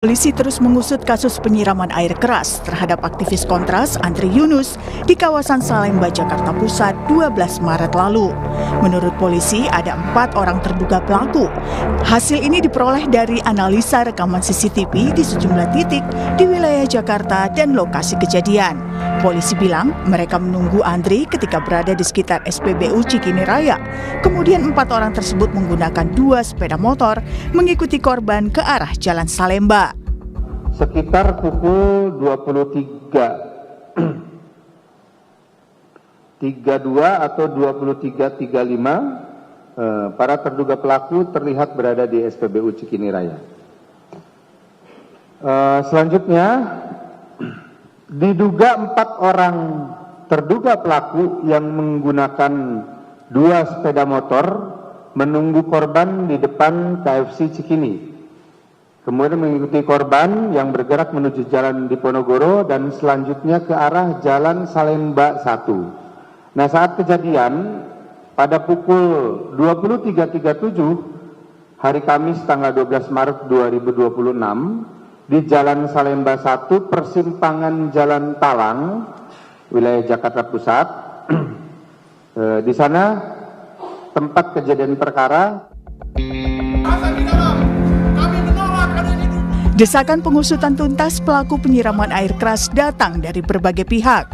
Polisi terus mengusut kasus penyiraman air keras terhadap aktivis Kontras Andri Yunus di kawasan Salemba, Jakarta Pusat 12 Maret lalu. Menurut polisi, ada 4 orang terduga pelaku. Hasil ini diperoleh dari analisa rekaman CCTV di sejumlah titik di wilayah Jakarta dan lokasi kejadian. Polisi bilang mereka menunggu Andri ketika berada di sekitar SPBU Cikini Raya. Kemudian 4 orang tersebut menggunakan 2 sepeda motor mengikuti korban ke arah Jalan Salemba. Sekitar pukul 23.32 atau 23.35, para terduga pelaku terlihat berada di SPBU Cikini Raya. Selanjutnya, diduga 4 orang terduga pelaku yang menggunakan 2 sepeda motor menunggu korban di depan KFC Cikini. Kemudian mengikuti korban yang bergerak menuju Jalan Diponegoro dan selanjutnya ke arah Jalan Salemba 1. Nah, saat kejadian pada pukul 23.37 hari Kamis tanggal 12 Maret 2026 di Jalan Salemba 1 persimpangan Jalan Talang, wilayah Jakarta Pusat. Di sana tempat kejadian perkara. Desakan pengusutan tuntas pelaku penyiraman air keras datang dari berbagai pihak.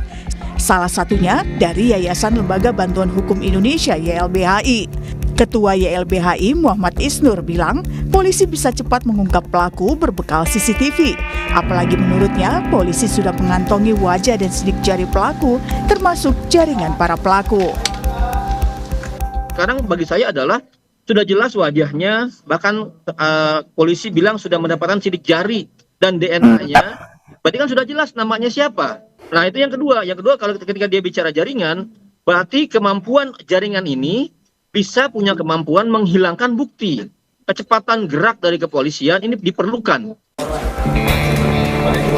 Salah satunya dari Yayasan Lembaga Bantuan Hukum Indonesia YLBHI. Ketua YLBHI Muhammad Isnur bilang polisi bisa cepat mengungkap pelaku berbekal CCTV. Apalagi menurutnya polisi sudah mengantongi wajah dan sidik jari pelaku termasuk jaringan para pelaku. Sekarang bagi saya adalah sudah jelas wajahnya, bahkan polisi bilang sudah mendapatkan sidik jari dan DNA-nya, berarti kan sudah jelas namanya siapa. Nah, itu yang kedua. Yang kedua, kalau ketika dia bicara jaringan, berarti kemampuan jaringan ini bisa punya kemampuan menghilangkan bukti. Kecepatan gerak dari kepolisian ini diperlukan.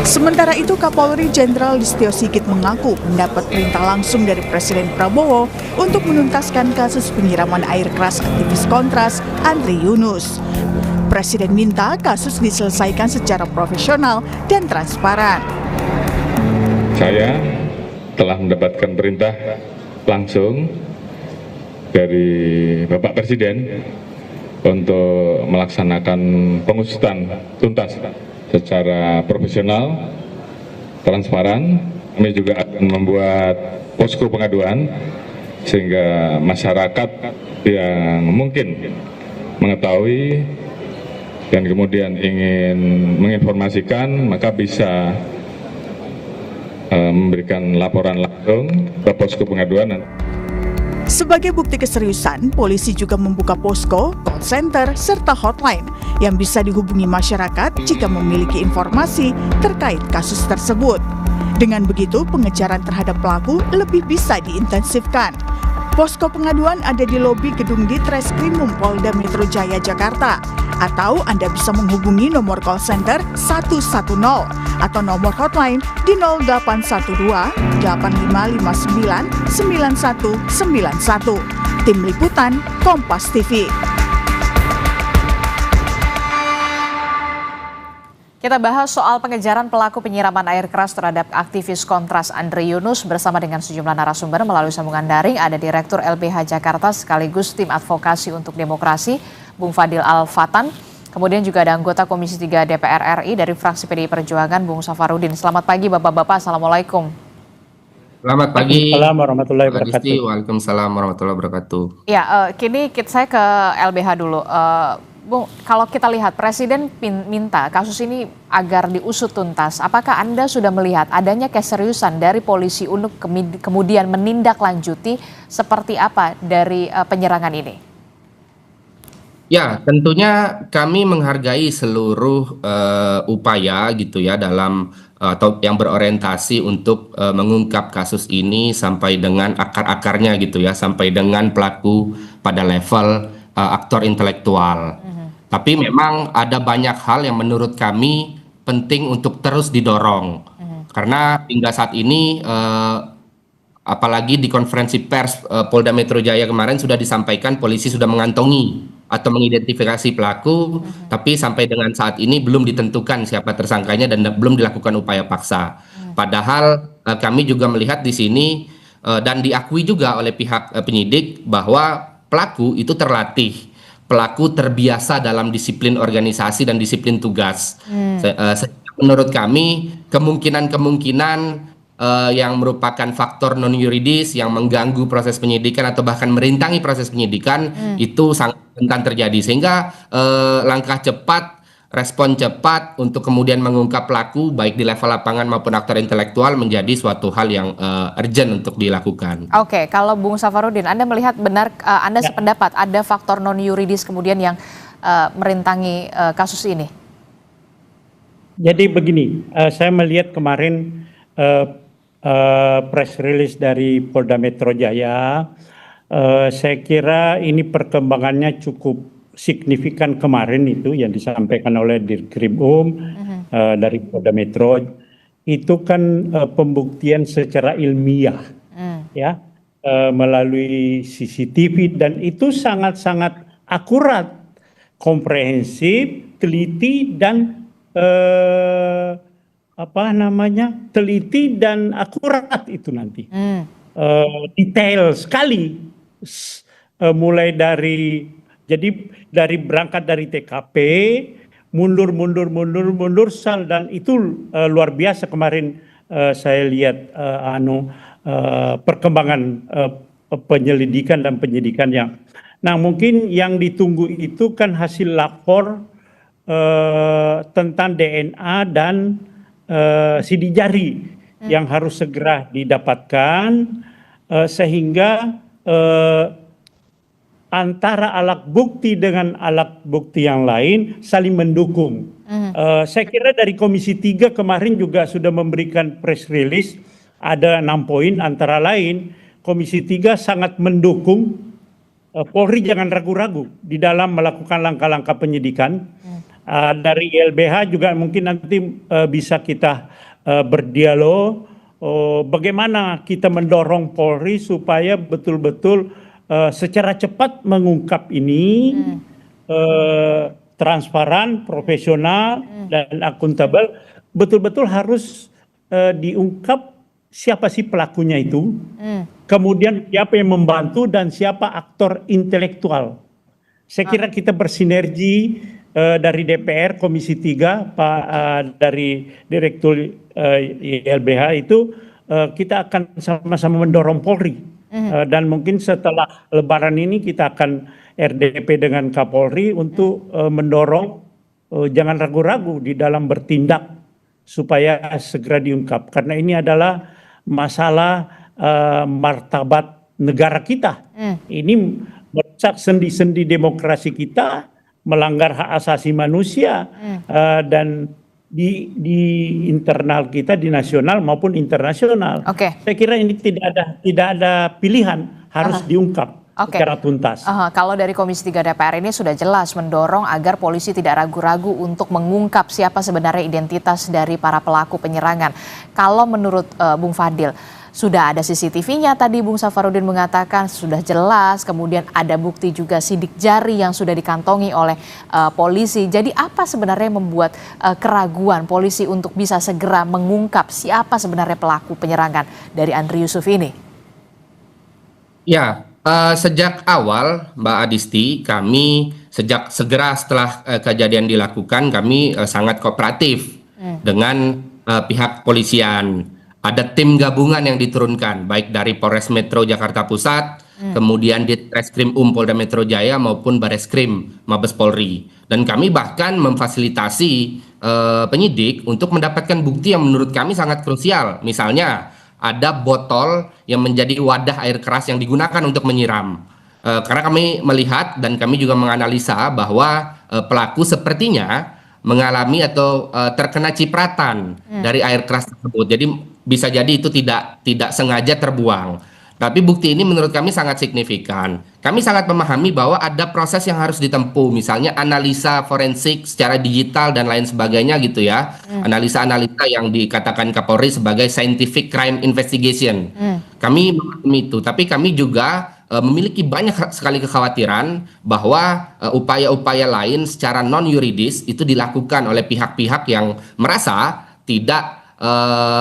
Sementara itu, Kapolri Jenderal Listio Sigit mengaku mendapat perintah langsung dari Presiden Prabowo untuk menuntaskan kasus penyiraman air keras aktivis Kontras Andri Yunus. Presiden minta kasus diselesaikan secara profesional dan transparan. Saya telah mendapatkan perintah langsung dari Bapak Presiden untuk melaksanakan pengusutan tuntas secara profesional, transparan. Kami juga akan membuat posko pengaduan sehingga masyarakat yang mungkin mengetahui dan kemudian ingin menginformasikan maka bisa memberikan laporan langsung ke posko pengaduan. Sebagai bukti keseriusan, polisi juga membuka posko, call center, serta hotline yang bisa dihubungi masyarakat jika memiliki informasi terkait kasus tersebut. Dengan begitu, pengejaran terhadap pelaku lebih bisa diintensifkan. Posko pengaduan ada di lobi gedung Ditreskrimum Polda Metro Jaya, Jakarta. Atau Anda bisa menghubungi nomor call center 110 atau nomor hotline di 0812 8559 9191. Tim Liputan Kompas TV. Kita bahas soal pengejaran pelaku penyiraman air keras terhadap aktivis Kontras Andri Yunus bersama dengan sejumlah narasumber melalui sambungan daring. Ada Direktur LBH Jakarta sekaligus Tim Advokasi untuk Demokrasi, Bung Fadil Al-Fatan. Kemudian juga ada anggota Komisi 3 DPR RI dari fraksi PDI Perjuangan, Bung Safarudin. Selamat pagi Bapak-Bapak, Assalamualaikum. Selamat pagi. Assalamualaikum warahmatullahi wabarakatuh. Waalaikumsalam warahmatullahi wabarakatuh. Ya, kini saya ke LBH dulu. Bung, kalau kita lihat Presiden minta kasus ini agar diusut tuntas, apakah Anda sudah melihat adanya keseriusan dari polisi untuk kemudian menindaklanjuti seperti apa dari penyerangan ini? Ya, tentunya kami menghargai seluruh upaya gitu ya dalam atau yang berorientasi untuk mengungkap kasus ini sampai dengan akar-akarnya gitu ya, sampai dengan pelaku pada level aktor intelektual. Tapi memang ada banyak hal yang menurut kami penting untuk terus didorong. Karena hingga saat ini apalagi di konferensi pers Polda Metro Jaya kemarin sudah disampaikan polisi sudah mengantongi atau mengidentifikasi pelaku, tapi sampai dengan saat ini belum ditentukan siapa tersangkanya dan belum dilakukan upaya paksa. Padahal kami juga melihat di sini dan diakui juga oleh pihak penyidik bahwa pelaku itu terlatih, pelaku terbiasa dalam disiplin organisasi dan disiplin tugas. Menurut kami kemungkinan-kemungkinan yang merupakan faktor non yuridis yang mengganggu proses penyidikan atau bahkan merintangi proses penyidikan itu sangat rentan terjadi, sehingga langkah cepat, respon cepat untuk kemudian mengungkap pelaku baik di level lapangan maupun aktor intelektual menjadi suatu hal yang urgent untuk dilakukan. Oke, kalau Bung Safarudin, Anda melihat benar, Anda sependapat ada faktor non yuridis kemudian yang merintangi kasus ini? Jadi begini, saya melihat kemarin press release dari Polda Metro Jaya. Saya kira ini perkembangannya cukup signifikan kemarin itu yang disampaikan oleh Dirkrim dari Polda Metro. Itu kan pembuktian secara ilmiah, ya, melalui CCTV, dan itu sangat-sangat akurat, komprehensif, teliti dan teliti dan akurat itu nanti. Detail sekali, mulai dari berangkat dari TKP, mundur dan itu luar biasa kemarin saya lihat perkembangan penyelidikan dan penyidikan yang. Nah, mungkin yang ditunggu itu kan hasil lapor tentang DNA dan sidik jari yang harus segera didapatkan, sehingga antara alat bukti dengan alat bukti yang lain saling mendukung. Saya kira dari Komisi 3 kemarin juga sudah memberikan press release, ada 6 poin, antara lain Komisi 3 sangat mendukung Polri jangan ragu-ragu di dalam melakukan langkah-langkah penyidikan. Dari LBH juga mungkin nanti bisa kita berdialog bagaimana kita mendorong Polri supaya betul-betul secara cepat mengungkap ini, transparan, profesional, dan akuntabel. Betul-betul harus diungkap siapa sih pelakunya itu, kemudian siapa yang membantu dan siapa aktor intelektual. Saya kira kita bersinergi dari DPR, Komisi 3, dari Direktur YLBH itu, kita akan sama-sama mendorong Polri. Dan mungkin setelah Lebaran ini kita akan RDP dengan Kapolri untuk mendorong jangan ragu-ragu di dalam bertindak supaya segera diungkap. Karena ini adalah masalah martabat negara kita. Ini merusak sendi-sendi demokrasi kita, melanggar hak asasi manusia, dan di internal kita, di nasional maupun internasional. Saya kira ini tidak ada pilihan, harus diungkap secara tuntas. Kalau dari Komisi 3 DPR ini sudah jelas mendorong agar polisi tidak ragu-ragu untuk mengungkap siapa sebenarnya identitas dari para pelaku penyerangan. Kalau menurut Bung Fadil, sudah ada CCTV-nya, tadi Bung Safarudin mengatakan sudah jelas, kemudian ada bukti juga sidik jari yang sudah dikantongi oleh polisi. Jadi apa sebenarnya yang membuat keraguan polisi untuk bisa segera mengungkap siapa sebenarnya pelaku penyerangan dari Andri Yusuf ini? Ya, sejak awal Mbak Adisti, kami segera setelah kejadian dilakukan, kami sangat kooperatif dengan pihak polisian. Ada tim gabungan yang diturunkan, baik dari Polres Metro Jakarta Pusat, kemudian di Reskrim Polda Metro Jaya maupun Bareskrim Mabes Polri. Dan kami bahkan memfasilitasi penyidik untuk mendapatkan bukti yang menurut kami sangat krusial. Misalnya ada botol yang menjadi wadah air keras yang digunakan untuk menyiram. Karena kami melihat dan kami juga menganalisa bahwa pelaku sepertinya mengalami atau terkena cipratan dari air keras tersebut. Jadi bisa jadi itu tidak sengaja terbuang. Tapi bukti ini menurut kami sangat signifikan. Kami sangat memahami bahwa ada proses yang harus ditempuh, misalnya analisa forensik secara digital dan lain sebagainya gitu ya. Analisa-analisa yang dikatakan Kapolri sebagai scientific crime investigation. Kami memahami itu, tapi kami juga memiliki banyak sekali kekhawatiran bahwa upaya-upaya lain secara non yuridis itu dilakukan oleh pihak-pihak yang merasa tidak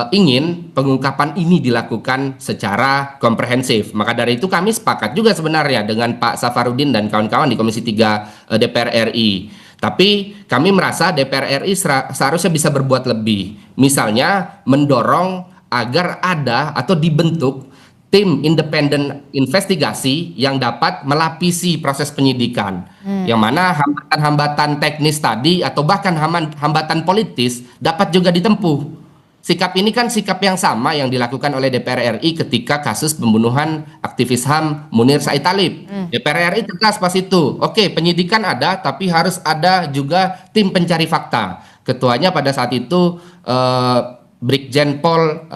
ingin pengungkapan ini dilakukan secara komprehensif. Maka dari itu kami sepakat juga sebenarnya dengan Pak Safarudin dan kawan-kawan di Komisi 3 DPR RI. Tapi kami merasa DPR RI seharusnya bisa berbuat lebih. Misalnya mendorong agar ada atau dibentuk tim independen investigasi yang dapat melapisi proses penyidikan. Yang mana hambatan-hambatan teknis tadi atau bahkan hambatan politis dapat juga ditempuh. Sikap ini kan sikap yang sama yang dilakukan oleh DPR RI ketika kasus pembunuhan aktivis HAM Munir Said Talib. DPR RI tegas pas itu. Oke, penyidikan ada, tapi harus ada juga tim pencari fakta. Ketuanya pada saat itu Brigjen Pol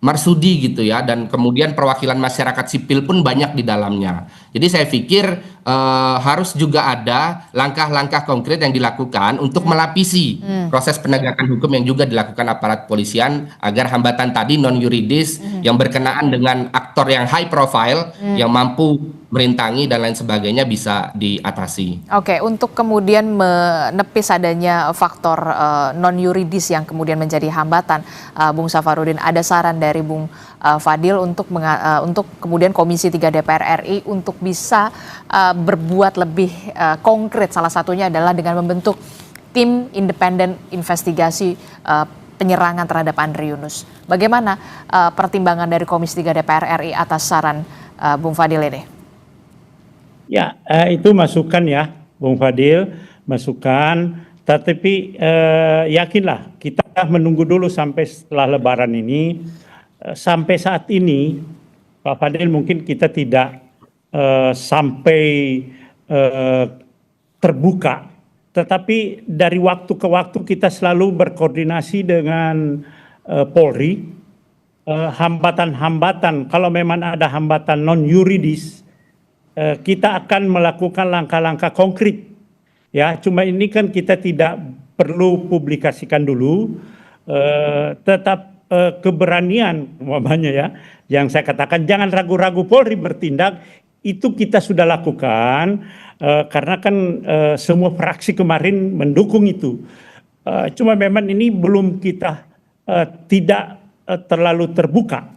Marsudi gitu ya, dan kemudian perwakilan masyarakat sipil pun banyak di dalamnya. Jadi saya pikir harus juga ada langkah-langkah konkret yang dilakukan untuk melapisi proses penegakan hukum yang juga dilakukan aparat polisian agar hambatan tadi non yuridis yang berkenaan dengan aktor yang high profile yang mampu merintangi dan lain sebagainya bisa diatasi. Oke, untuk kemudian menepis adanya faktor non yuridis yang kemudian menjadi hambatan, Bung Safarudin, ada saran dari Bung Fadil untuk kemudian Komisi 3 DPR RI untuk bisa berbuat lebih konkret. Salah satunya adalah dengan membentuk tim independen investigasi penyerangan terhadap Andri Yunus. Bagaimana pertimbangan dari Komisi 3 DPR RI atas saran Bung Fadil ini? Ya, itu masukan ya, Bung Fadil, masukan. Tetapi yakinlah kita menunggu dulu sampai setelah Lebaran ini. Sampai saat ini, Pak Fadil, mungkin kita tidak sampai terbuka. Tetapi dari waktu ke waktu kita selalu berkoordinasi dengan Polri. Hambatan-hambatan, kalau memang ada hambatan non yuridis, kita akan melakukan langkah-langkah konkret. Ya, cuma ini kan kita tidak perlu publikasikan dulu, tetap keberanian umpamanya ya, yang saya katakan jangan ragu-ragu Polri bertindak, itu kita sudah lakukan, karena kan semua fraksi kemarin mendukung itu. Cuma memang ini belum kita tidak terlalu terbuka,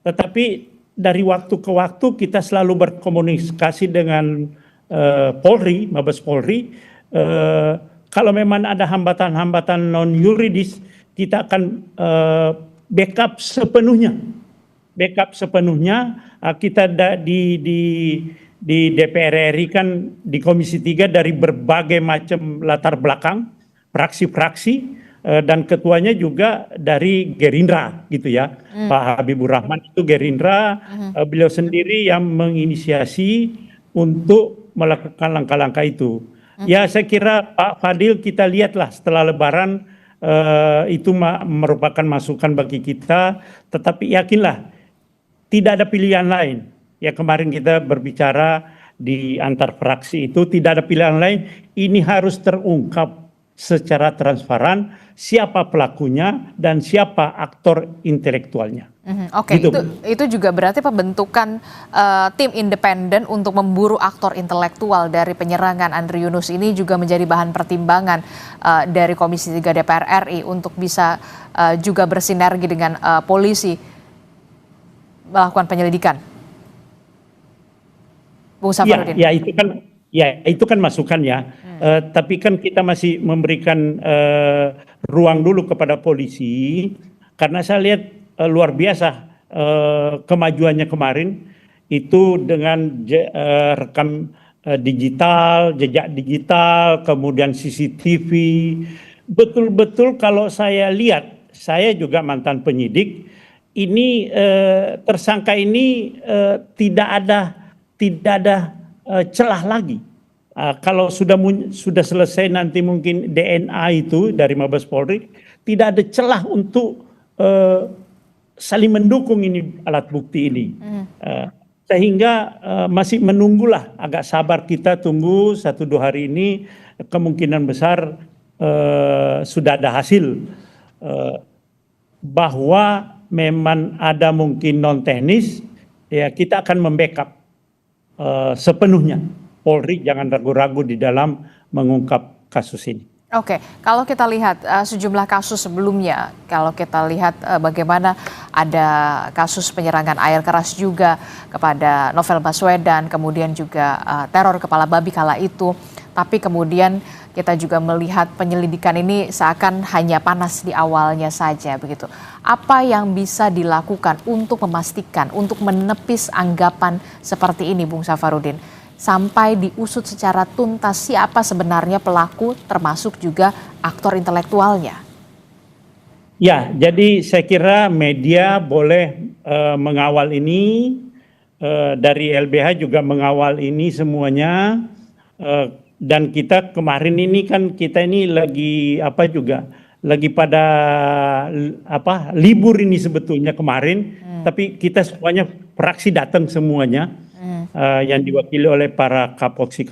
tetapi dari waktu ke waktu kita selalu berkomunikasi dengan Polri, Mabes Polri. Kalau memang ada hambatan-hambatan non yuridis, kita akan backup sepenuhnya. Kita di DPR RI kan di Komisi 3 dari berbagai macam latar belakang, fraksi-fraksi, dan ketuanya juga dari Gerindra gitu ya. Pak Habibur Rahman itu Gerindra, beliau sendiri yang menginisiasi untuk melakukan langkah-langkah itu. Ya, saya kira Pak Fadil, kita lihatlah setelah Lebaran, itu merupakan masukan bagi kita, tetapi yakinlah tidak ada pilihan lain. Ya, kemarin kita berbicara di antar fraksi itu tidak ada pilihan lain, ini harus terungkap secara transparan siapa pelakunya dan siapa aktor intelektualnya. Oke, itu juga berarti pembentukan tim independen untuk memburu aktor intelektual dari penyerangan Andri Yunus ini juga menjadi bahan pertimbangan dari Komisi 3 DPR RI untuk bisa juga bersinergi dengan polisi melakukan penyelidikan. Bung Safarudin. Ya, itu kan masukan ya. Tapi kan kita masih memberikan ruang dulu kepada polisi, karena saya lihat luar biasa kemajuannya kemarin itu dengan rekam digital, jejak digital, kemudian CCTV. Betul-betul kalau saya lihat, saya juga mantan penyidik, ini tersangka ini tidak ada celah lagi. Kalau sudah selesai nanti mungkin DNA itu dari Mabes Polri, tidak ada celah untuk saling mendukung ini alat bukti ini. Sehingga masih menunggulah, agak sabar kita tunggu 1-2 hari ini, kemungkinan besar sudah ada hasil bahwa memang ada mungkin non teknis ya kita akan membackup sepenuhnya Polri, jangan ragu-ragu di dalam mengungkap kasus ini. Oke, kalau kita lihat sejumlah kasus sebelumnya, kalau kita lihat bagaimana ada kasus penyerangan air keras juga kepada Novel Baswedan, kemudian juga teror kepala babi kala itu, tapi kemudian kita juga melihat penyelidikan ini seakan hanya panas di awalnya saja begitu. Apa yang bisa dilakukan untuk memastikan, untuk menepis anggapan seperti ini, Bung Safarudin? Sampai diusut secara tuntas siapa sebenarnya pelaku, termasuk juga aktor intelektualnya. Ya, jadi saya kira media boleh mengawal ini, dari LBH juga mengawal ini semuanya, dan kita kemarin ini kan kita ini lagi lagi pada libur ini sebetulnya kemarin, tapi kita semuanya fraksi datang semuanya. Yang diwakili oleh para kapoksi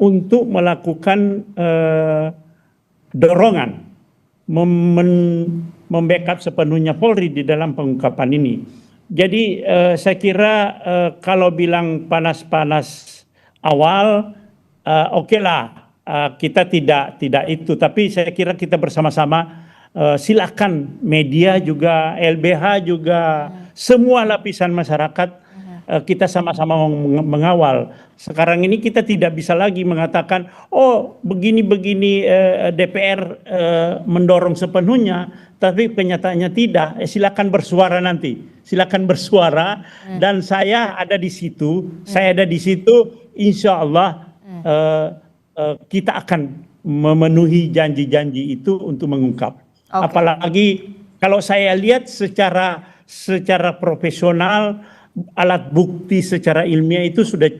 untuk melakukan dorongan membackup sepenuhnya Polri di dalam pengungkapan ini. Jadi saya kira kalau bilang panas-panas awal, oke lah, kita tidak itu, tapi saya kira kita bersama-sama silakan media juga, LBH juga, semua lapisan masyarakat, kita sama-sama mengawal. Sekarang ini kita tidak bisa lagi mengatakan, oh begini-begini DPR mendorong sepenuhnya, tapi kenyataannya tidak. Silakan bersuara nanti, silakan bersuara, dan saya ada di situ, insya Allah kita akan memenuhi janji-janji itu untuk mengungkap. Okay. Apalagi kalau saya lihat secara profesional, alat bukti secara ilmiah itu sudah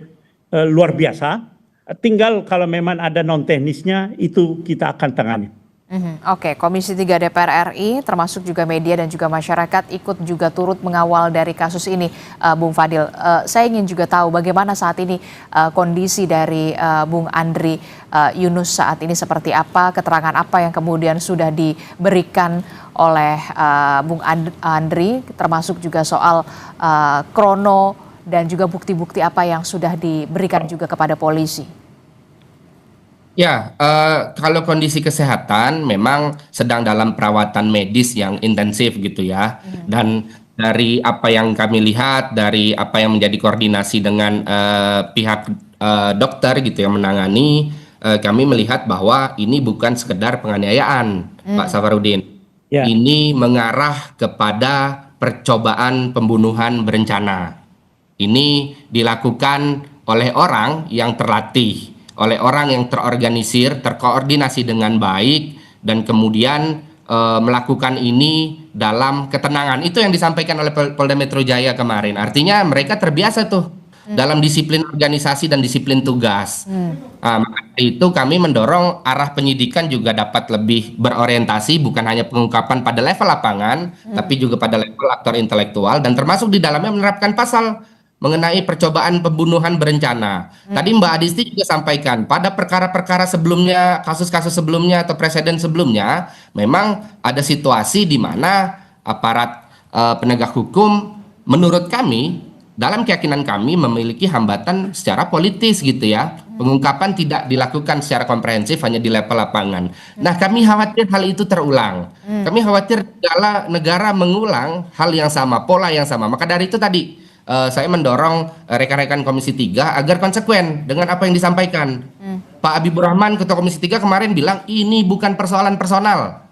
luar biasa. Tinggal kalau memang ada non teknisnya itu kita akan tangani. Oke, Komisi 3 DPR RI termasuk juga media dan juga masyarakat ikut juga turut mengawal dari kasus ini, Bung Fadil. Saya ingin juga tahu bagaimana saat ini kondisi dari Bung Andri Yunus saat ini seperti apa, keterangan apa yang kemudian sudah diberikan oleh Bung Andri, termasuk juga soal krono dan juga bukti-bukti apa yang sudah diberikan juga kepada polisi. Ya, kalau kondisi kesehatan memang sedang dalam perawatan medis yang intensif gitu ya. Dan dari apa yang kami lihat, dari apa yang menjadi koordinasi dengan pihak dokter gitu yang menangani, kami melihat bahwa ini bukan sekedar penganiayaan, Pak Safarudin. Ya. Ini mengarah kepada percobaan pembunuhan berencana. Ini dilakukan oleh orang yang terlatih, oleh orang yang terorganisir, terkoordinasi dengan baik, dan kemudian melakukan ini dalam ketenangan. Itu yang disampaikan oleh Polda Metro Jaya kemarin. Artinya mereka terbiasa tuh dalam disiplin organisasi dan disiplin tugas. Maka itu kami mendorong arah penyidikan juga dapat lebih berorientasi, bukan hanya pengungkapan pada level lapangan, tapi juga pada level aktor intelektual, dan termasuk di dalamnya menerapkan pasal mengenai percobaan pembunuhan berencana. Tadi Mbak Adisti juga sampaikan, pada perkara-perkara sebelumnya, kasus-kasus sebelumnya atau presiden sebelumnya, memang ada situasi di mana aparat penegak hukum, menurut kami, dalam keyakinan kami memiliki hambatan secara politis gitu ya. Pengungkapan tidak dilakukan secara komprehensif, hanya di level lapangan. Nah, kami khawatir hal itu terulang. Kami khawatir negara mengulang hal yang sama, pola yang sama. Maka dari itu tadi, saya mendorong rekan-rekan Komisi 3 agar konsekuen dengan apa yang disampaikan. Pak Habibur Rahman, Ketua Komisi 3 kemarin bilang ini bukan persoalan personal,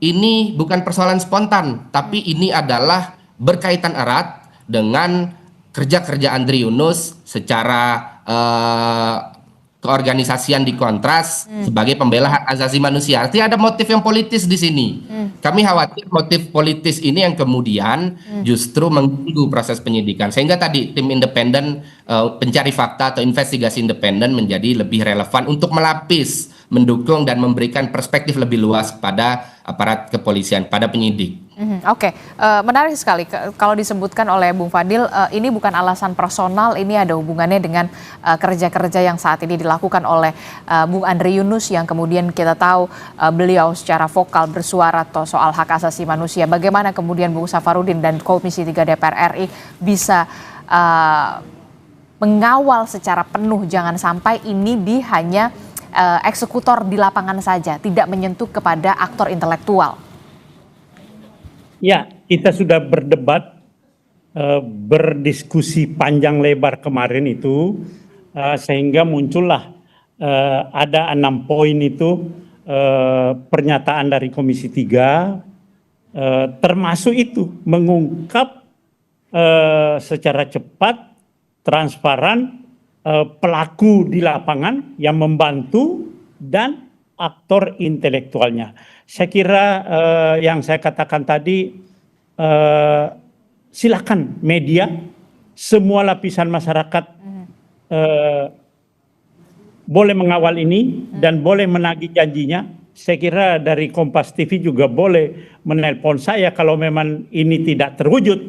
ini bukan persoalan spontan, tapi ini adalah berkaitan erat dengan kerja-kerja Andri Yunus secara keorganisasian di Kontras sebagai pembela hak asasi manusia. Artinya ada motif yang politis di sini. Kami khawatir motif politis ini yang kemudian justru mengganggu proses penyidikan. Sehingga tadi tim independen pencari fakta atau investigasi independen menjadi lebih relevan untuk melapis, mendukung dan memberikan perspektif lebih luas pada aparat kepolisian, pada penyidik. Oke, menarik sekali kalau disebutkan oleh Bung Fadil, ini bukan alasan personal, ini ada hubungannya dengan kerja-kerja yang saat ini dilakukan oleh Bung Andre Yunus yang kemudian kita tahu beliau secara vokal bersuara soal hak asasi manusia. Bagaimana kemudian Bung Safarudin dan Komisi 3 DPR RI bisa mengawal secara penuh, jangan sampai ini hanya eksekutor di lapangan saja, tidak menyentuh kepada aktor intelektual. Ya, kita sudah berdebat, berdiskusi panjang lebar kemarin itu, sehingga muncullah ada 6 poin itu, pernyataan dari Komisi 3, termasuk itu mengungkap secara cepat, transparan, pelaku di lapangan yang membantu dan aktor intelektualnya. Saya kira yang saya katakan tadi, silakan media, semua lapisan masyarakat boleh mengawal ini dan boleh menagih janjinya. Saya kira dari Kompas TV juga boleh menelpon saya kalau memang ini tidak terwujud.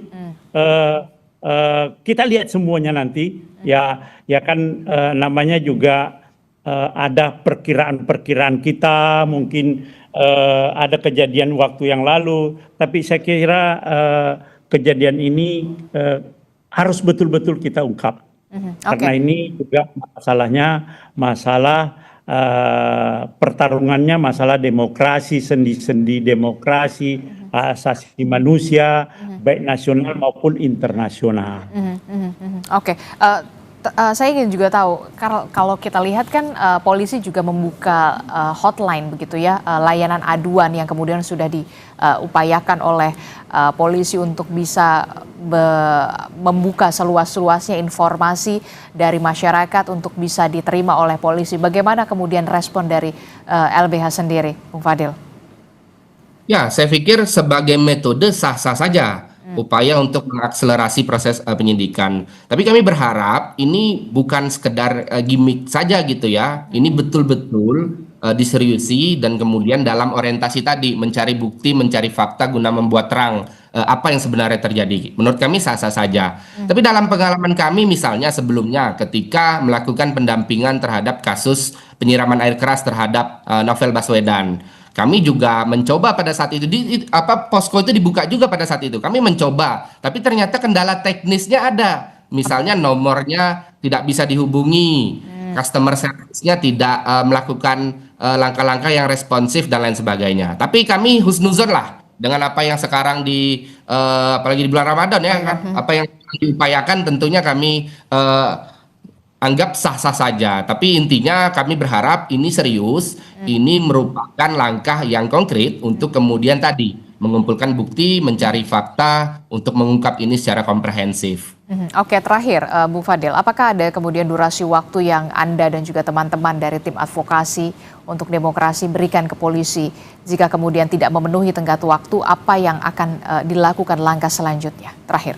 Kita lihat semuanya nanti, ya kan, namanya juga ada perkiraan-perkiraan kita, mungkin ada kejadian waktu yang lalu, tapi saya kira kejadian ini harus betul-betul kita ungkap. Karena ini juga masalah pertarungannya, masalah demokrasi, sendi-sendi demokrasi, asasi manusia, baik nasional maupun internasional. Oke. Saya ingin juga tahu, kalau kita lihat kan polisi juga membuka hotline begitu ya, layanan aduan yang kemudian sudah diupayakan oleh polisi untuk bisa membuka seluas-luasnya informasi dari masyarakat untuk bisa diterima oleh polisi. Bagaimana kemudian respon dari LBH sendiri, Bung Fadil? Ya, saya pikir sebagai metode sah-sah saja. Upaya untuk mengakselerasi proses penyidikan. Tapi kami berharap ini bukan sekedar gimmick saja gitu ya. Ini betul-betul diseriusi dan kemudian dalam orientasi tadi mencari bukti, mencari fakta guna membuat terang apa yang sebenarnya terjadi. Menurut kami sah-sah saja. Tapi dalam pengalaman kami misalnya sebelumnya ketika melakukan pendampingan terhadap kasus penyiraman air keras terhadap Novel Baswedan. Kami juga mencoba pada saat itu, posko itu dibuka juga pada saat itu. Kami mencoba, tapi ternyata kendala teknisnya ada. Misalnya nomornya tidak bisa dihubungi, customer service-nya tidak melakukan langkah-langkah yang responsif dan lain sebagainya. Tapi kami husnuzon lah dengan apa yang sekarang apalagi di bulan Ramadan ya, apa yang diupayakan tentunya kami anggap sah-sah saja, tapi intinya kami berharap ini serius, ini merupakan langkah yang konkret untuk kemudian tadi mengumpulkan bukti, mencari fakta untuk mengungkap ini secara komprehensif. Oke, terakhir Bu Fadil, apakah ada kemudian durasi waktu yang Anda dan juga teman-teman dari tim advokasi untuk demokrasi berikan ke polisi jika kemudian tidak memenuhi tenggat waktu, apa yang akan dilakukan langkah selanjutnya? Terakhir.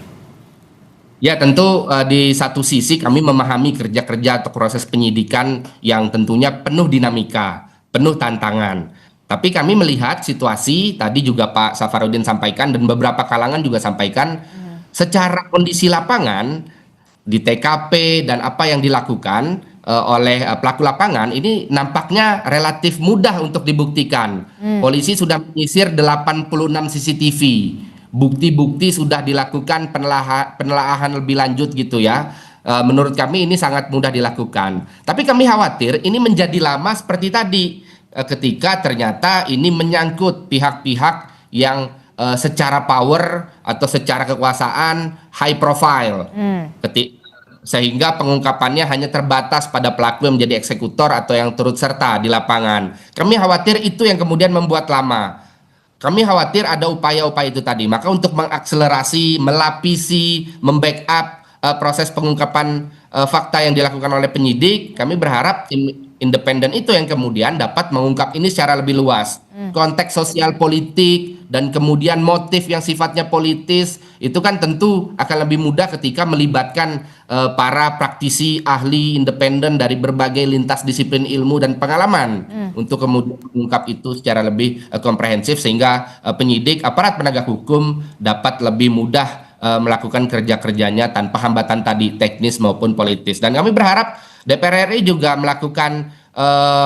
Ya tentu di satu sisi kami memahami kerja-kerja atau proses penyidikan yang tentunya penuh dinamika, penuh tantangan. Tapi kami melihat situasi, tadi juga Pak Safarudin sampaikan dan beberapa kalangan juga sampaikan, secara kondisi lapangan, di TKP dan apa yang dilakukan oleh pelaku lapangan, ini nampaknya relatif mudah untuk dibuktikan. Polisi sudah menyisir 86 CCTV. Bukti-bukti sudah dilakukan penelaahan lebih lanjut gitu ya. Menurut kami ini sangat mudah dilakukan. Tapi kami khawatir ini menjadi lama seperti tadi ketika ternyata ini menyangkut pihak-pihak yang secara power atau secara kekuasaan high profile. Sehingga pengungkapannya hanya terbatas pada pelaku yang menjadi eksekutor atau yang turut serta di lapangan. Kami khawatir itu yang kemudian membuat lama. Kami khawatir ada upaya-upaya itu tadi. Maka untuk mengakselerasi, melapisi, membackup proses pengungkapan fakta yang dilakukan oleh penyidik, kami berharap tim independen itu yang kemudian dapat mengungkap ini secara lebih luas. Konteks sosial politik dan kemudian motif yang sifatnya politis itu kan tentu akan lebih mudah ketika melibatkan para praktisi ahli independen dari berbagai lintas disiplin ilmu dan pengalaman untuk kemudian mengungkap itu secara lebih komprehensif sehingga penyidik aparat penegak hukum dapat lebih mudah melakukan kerja-kerjanya tanpa hambatan tadi teknis maupun politis. Dan kami berharap DPR RI juga melakukan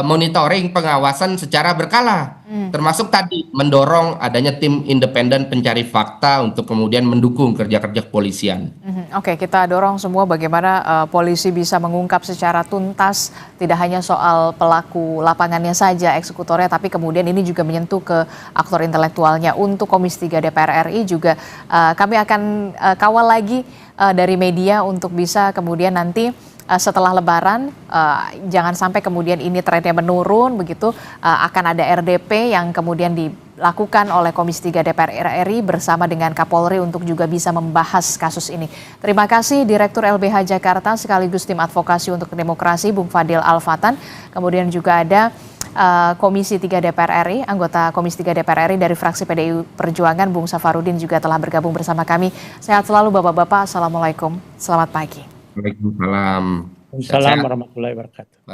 monitoring pengawasan secara berkala, termasuk tadi mendorong adanya tim independen pencari fakta untuk kemudian mendukung kerja-kerja kepolisian. Oke, kita dorong semua bagaimana polisi bisa mengungkap secara tuntas, tidak hanya soal pelaku lapangannya saja, eksekutornya, tapi kemudian ini juga menyentuh ke aktor intelektualnya. Untuk Komisi 3 DPR RI juga kami akan kawal lagi dari media untuk bisa kemudian nanti setelah Lebaran, jangan sampai kemudian ini trennya menurun begitu, akan ada RDP yang kemudian dilakukan oleh Komisi 3 DPR RI bersama dengan Kapolri untuk juga bisa membahas kasus ini. Terima kasih Direktur LBH Jakarta sekaligus tim advokasi untuk demokrasi Bung Fadil Alfatan. Kemudian juga ada Komisi 3 DPR RI, anggota Komisi 3 DPR RI dari fraksi PDI Perjuangan Bung Safarudin juga telah bergabung bersama kami. Sehat selalu Bapak-bapak, Assalamualaikum, selamat pagi. Waalaikumsalam. Waalaikumsalam warahmatullahi wabarakatuh.